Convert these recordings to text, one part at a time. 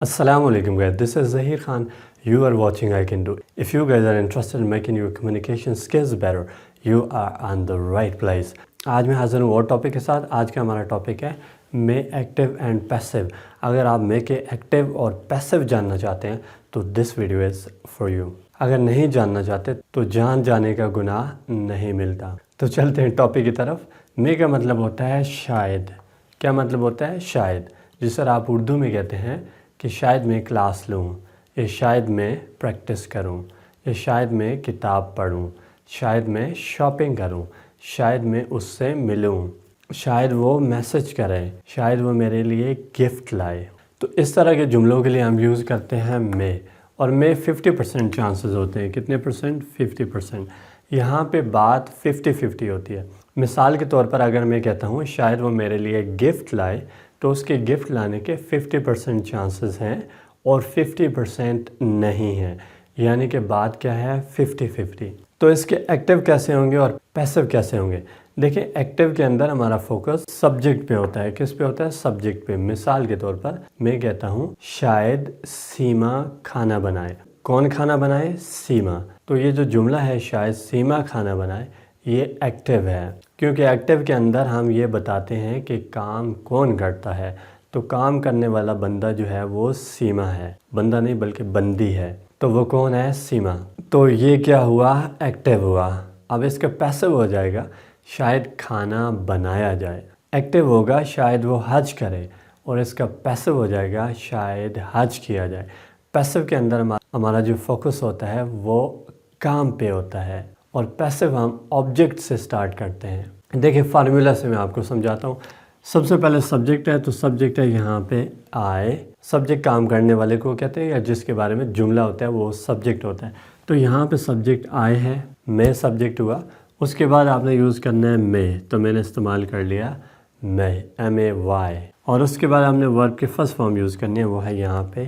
Assalamualaikum guys, this is Zahir Khan. You are watching I Can Do. If you guys are interested in making your communication skills better, you are on the right place. आज मैं हाजिर हूँ और topic के साथ। आज का हमारा टॉपिक है मे एक्टिव एंड पैसिव। अगर आप मे के एक्टिव और पैसिव जानना चाहते हैं तो this video is for you. अगर नहीं जानना चाहते तो जान जाने का गुनाह नहीं मिलता। तो चलते हैं टॉपिक की तरफ। मे का मतलब होता है शायद। क्या मतलब होता है? शायद। जिस तरह आप उर्दू में कहते हैं कि शायद मैं क्लास लूँ, या शायद मैं प्रैक्टिस करूँ, या शायद मैं किताब पढूँ, शायद मैं शॉपिंग करूँ, शायद मैं उससे मिलूँ, शायद वो मैसेज करे, शायद वो मेरे लिए गिफ्ट लाए। तो इस तरह के जुमलों के लिए हम यूज़ करते हैं मे। और मे 50% चांसेस होते हैं। कितने परसेंट? 50%। यहाँ पे बात 50-50 होती है। मिसाल के तौर पर अगर मैं कहता हूँ शायद वो मेरे लिए गिफ्ट लाए, तो उसके गिफ्ट लाने के 50% चांसेस हैं और 50% नहीं हैं। यानी कि बात क्या है? 50-50। तो इसके एक्टिव कैसे होंगे और पैसिव कैसे होंगे? देखिए, एक्टिव के अंदर हमारा फोकस सब्जेक्ट पे होता है। किस पे होता है? सब्जेक्ट पे। मिसाल के तौर पर मैं कहता हूँ शायद सीमा खाना बनाए। कौन खाना बनाए? सीमा। तो ये जो जुमला है शायद सीमा खाना बनाए, ये एक्टिव है, क्योंकि एक्टिव के अंदर हम ये बताते हैं कि काम कौन करता है। तो काम करने वाला बंदा जो है वो सीमा है। बंदा नहीं बल्कि बंदी है। तो वो कौन है? सीमा। तो ये क्या हुआ? एक्टिव हुआ। अब इसका पैसिव हो जाएगा शायद खाना बनाया जाए। एक्टिव होगा शायद वो हज करे, और इसका पैसिव हो जाएगा शायद हज किया जाए। पैसिव के अंदर हमारा जो फोकस होता है वो काम पे होता है, और पैसिव हम ऑब्जेक्ट से स्टार्ट करते हैं। देखिए, फार्मूला से मैं आपको समझाता हूँ। सबसे पहले सब्जेक्ट है, तो सब्जेक्ट है यहाँ पे आए। सब्जेक्ट काम करने वाले को कहते हैं, या जिसके बारे में जुमला होता है वो सब्जेक्ट होता है। तो यहाँ पे सब्जेक्ट आए है, मैं सब्जेक्ट हुआ। उसके बाद आपने यूज़ करना है मे, तो मैंने इस्तेमाल कर लिया मैं, MAY। और उसके बाद हमने वर्ब के फर्स्ट फॉर्म यूज़ करनी है, वो है यहाँ पे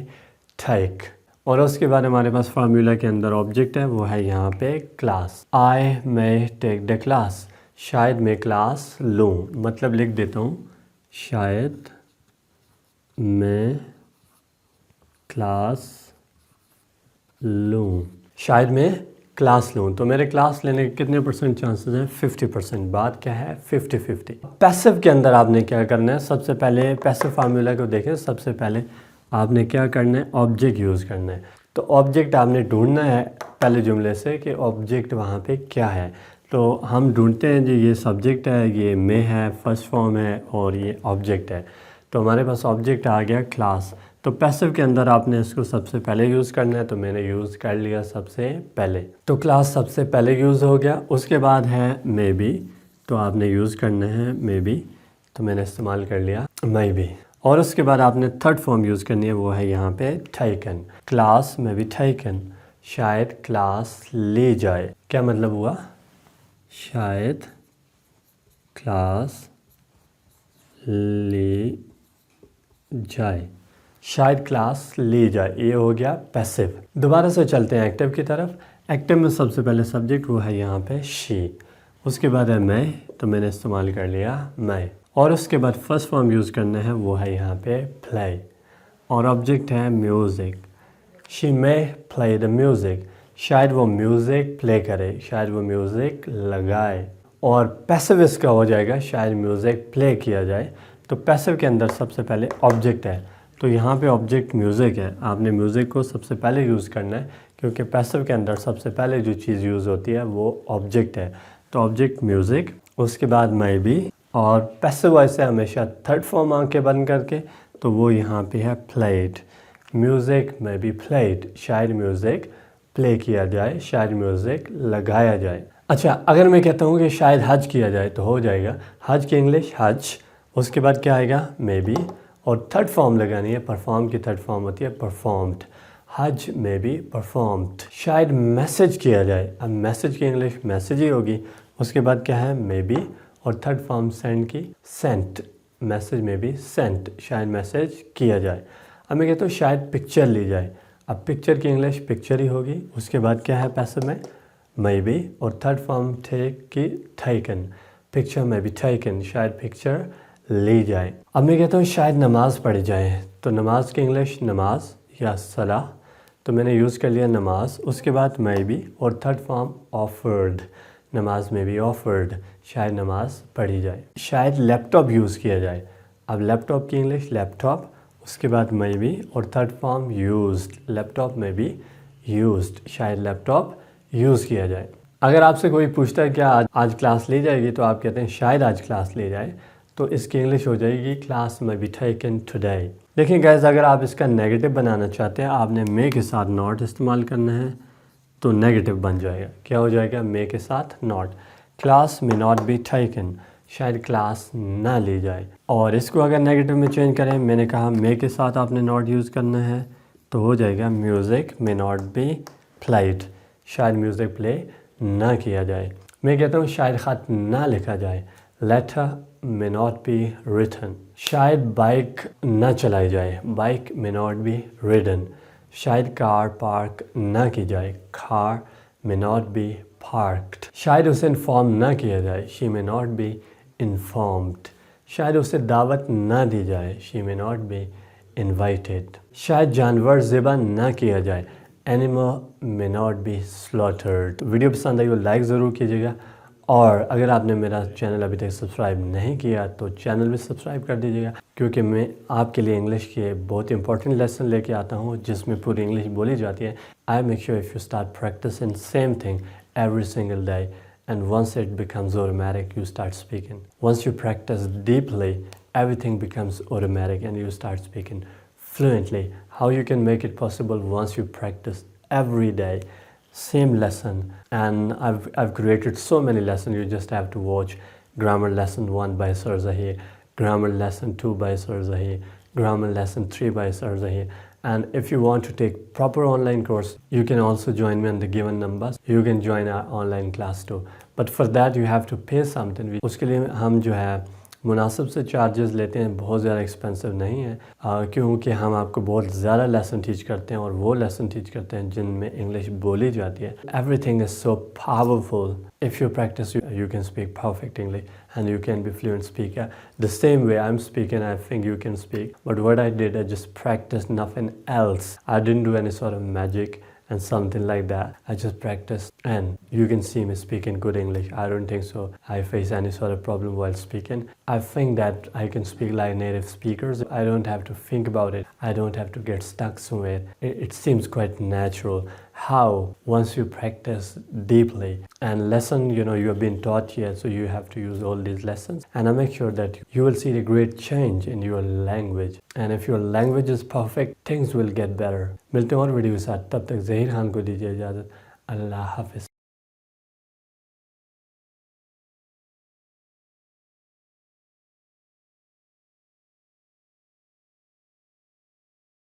टेक। और उसके बाद हमारे पास फार्मूला के अंदर ऑब्जेक्ट है, वो है यहाँ पे class. I may take the class. शायद मैं क्लास लूँ। मतलब लिख देता हूँ शायद मैं क्लास लूँ। शायद मैं क्लास लूँ। तो मेरे क्लास लेने के कितने परसेंट चांसेस हैं? 50%। बात क्या है? 50-50। पैसिव के अंदर आपने क्या करना है? सबसे पहले पैसिव फार्मूला को देखें। सबसे पहले आपने क्या करना है? ऑब्जेक्ट यूज़ करना है। तो ऑब्जेक्ट आपने ढूंढना है पहले जुमले से कि ऑब्जेक्ट वहाँ पे क्या है। तो हम ढूंढते हैं जी, ये सब्जेक्ट है, ये मे है, फर्स्ट फॉर्म है, और ये ऑब्जेक्ट है। तो हमारे पास ऑब्जेक्ट आ गया क्लास। तो पैसिव के अंदर आपने इसको सबसे पहले यूज़ करना है, तो मैंने यूज़ कर लिया सबसे पहले। तो क्लास सबसे पहले यूज़ हो गया। उसके बाद है मे बी, तो आपने यूज़ करना है मे बी, तो मैंने इस्तेमाल कर लिया मे बी। और उसके बाद आपने थर्ड फॉर्म यूज़ करनी है, वो है यहाँ पे टेकन। क्लास में भी टेकन। शायद क्लास ले जाए। क्या मतलब हुआ? शायद क्लास ले जाए। शायद क्लास ले जाए, ये हो गया पैसिव। दोबारा से चलते हैं एक्टिव की तरफ। एक्टिव में सबसे पहले सब्जेक्ट वो है यहाँ पे शी। उसके बाद है मैं, तो मैंने इस्तेमाल कर लिया मैं। और उसके बाद फर्स्ट फॉर्म यूज़ करना है, वो है यहाँ पे प्ले। और ऑब्जेक्ट है music. She may play the music. शायद वो म्यूज़िक प्ले करे, शायद वो म्यूज़िक लगाए। और पैसिव इसका हो जाएगा शायद म्यूज़िक प्ले किया जाए। तो पैसिव के अंदर सबसे पहले ऑब्जेक्ट है, तो यहाँ पे ऑब्जेक्ट म्यूज़िक है। आपने म्यूज़िक को सबसे पहले यूज़ करना है, क्योंकि पैसिव के अंदर सबसे पहले जो चीज़ यूज़ होती है वो ऑब्जेक्ट है। तो ऑब्जेक्ट म्यूज़िक, उसके बाद मे बी। और पैसिव वैसे हमेशा थर्ड फॉर्म आंखें बंद करके, तो वो यहाँ पे है played. Music may be played. शायद म्यूज़िक प्ले किया जाए, शायद म्यूज़िक लगाया जाए। अच्छा, अगर मैं कहता हूँ कि शायद हज किया जाए, तो हो जाएगा हज की इंग्लिश हज। उसके बाद क्या आएगा? May be. और थर्ड फॉर्म लगानी है। परफॉर्म की थर्ड फॉर्म होती है परफॉर्म्ड। हज मे बी परफॉर्म्ड। शायद मैसेज किया जाए। अब मैसेज की इंग्लिश मैसेज ही होगी। उसके बाद क्या है? May be. और थर्ड फॉर्म सेंड की सेंट। मैसेज में भी सेंट। शायद मैसेज किया जाए। अब मैं कहता हूँ शायद पिक्चर ली जाए। अब पिक्चर की इंग्लिश पिक्चर ही होगी। उसके बाद क्या है पैसिव में? May be. और थर्ड फॉर्म टेक की टेकन। पिक्चर में भी टेकन। शायद पिक्चर ली जाए। अब मैं कहता हूँ शायद नमाज़ पढ़ी जाए, तो नमाज की इंग्लिश नमाज या सलाह, तो मैंने यूज़ कर लिया नमाज। उसके बाद मे बी और थर्ड फॉर्म ऑफर्ड, नमाज में भी ऑफर्ड, शायद नमाज पढ़ी जाए। शायद लैपटॉप यूज़ किया जाए, अब लैपटॉप की इंग्लिश लैपटॉप, उसके बाद मे बी और थर्ड फॉर्म यूज्ड, लैपटॉप में भी यूज्ड, शायद लैपटॉप यूज़ किया जाए। अगर आपसे कोई पूछता है क्या आज क्लास ली जाएगी, तो आप कहते हैं शायद आज क्लास ली जाए, तो इसकी इंग्लिश हो जाएगी क्लास में बी टेकन टुडे। देखिए गाइस, अगर आप इसका नेगेटिव बनाना चाहते हैं, आपने मे के साथ नॉट इस्तेमाल करना है, तो नेगेटिव बन जाएगा। क्या हो जाएगा? मे के साथ नॉट, क्लास में नॉट बी टेकन, शायद क्लास ना ली जाए। और इसको अगर नेगेटिव में चेंज करें, मैंने कहा मे के साथ आपने नॉट यूज़ करना है, तो हो जाएगा म्यूज़िक में नॉट बी प्लेड, शायद म्यूज़िक प्ले ना किया जाए। मैं कहता हूँ शायद ख़त ना लिखा जाए, लेटर में नॉट बी रिटन, शायद बाइक ना चलाई जाए, बाइक में नॉट बी रिडन, शायद कार पार्क ना की जाए, कार में नॉट बी पार्क्ड, शायद उसे इन्फॉर्म ना किया जाए, शी में नॉट बी इन्फॉर्म्ड, शायद उसे दावत ना दी जाए, शी में नॉट बी इन्वाइटेड, शायद जानवर ज़िबा ना किया जाए, एनिमल में नॉट बी स्लॉटर्ड। वीडियो पसंद आई तो लाइक ज़रूर कीजिएगा, और अगर आपने मेरा चैनल अभी तक सब्सक्राइब नहीं किया तो चैनल भी सब्सक्राइब कर दीजिएगा, क्योंकि मैं आपके लिए इंग्लिश के बहुत इंपॉर्टेंट लेसन लेके आता हूँ जिसमें पूरी इंग्लिश बोली जाती है। I make sure if you start practicing same thing every single day, and once it becomes automatic, you start speaking. Once you practice deeply, everything becomes automatic and you start speaking fluently. How you can make it possible? Once you practice every day, same lesson, and I've created so many lessons. You just have to watch grammar lesson 1 by Sir Zahir, grammar lesson 2 by Sir Zahir, grammar lesson 3 by Sir Zahir. And if you want to take proper online course, you can also join me on the given numbers. You can join our online class too. But for that you have to pay something. उसके लिए हम जो है मुनासिब से charges लेते हैं, बहुत ज़्यादा एक्सपेंसिव नहीं है, क्योंकि हम आपको बहुत ज़्यादा लेसन टीच करते हैं, और वो लेसन टीच करते हैं जिनमें इंग्लिश बोली जाती है। Everything is so powerful. If you practice you can speak perfect English and you can be fluent speaker. The same way I'm speaking, I think you can speak. But what I did, I just practiced, nothing else. I didn't do any sort of magic and something like that. I just practiced, and you can see me speaking good English. I don't think so I face any sort of problem while speaking. I think that I can speak like native speakers. I don't have to think about it. I don't have to get stuck somewhere. It seems quite natural. How? Once you practice deeply, and lesson, you have been taught here, so you have to use all these lessons, and I make sure that you will see the great change in your language. And if your language is perfect, things will get better. मिलते हैं और video के साथ, तब तक ज़हीर खान को दीजिए इजाज़त। अल्लाह हाफ़िज़।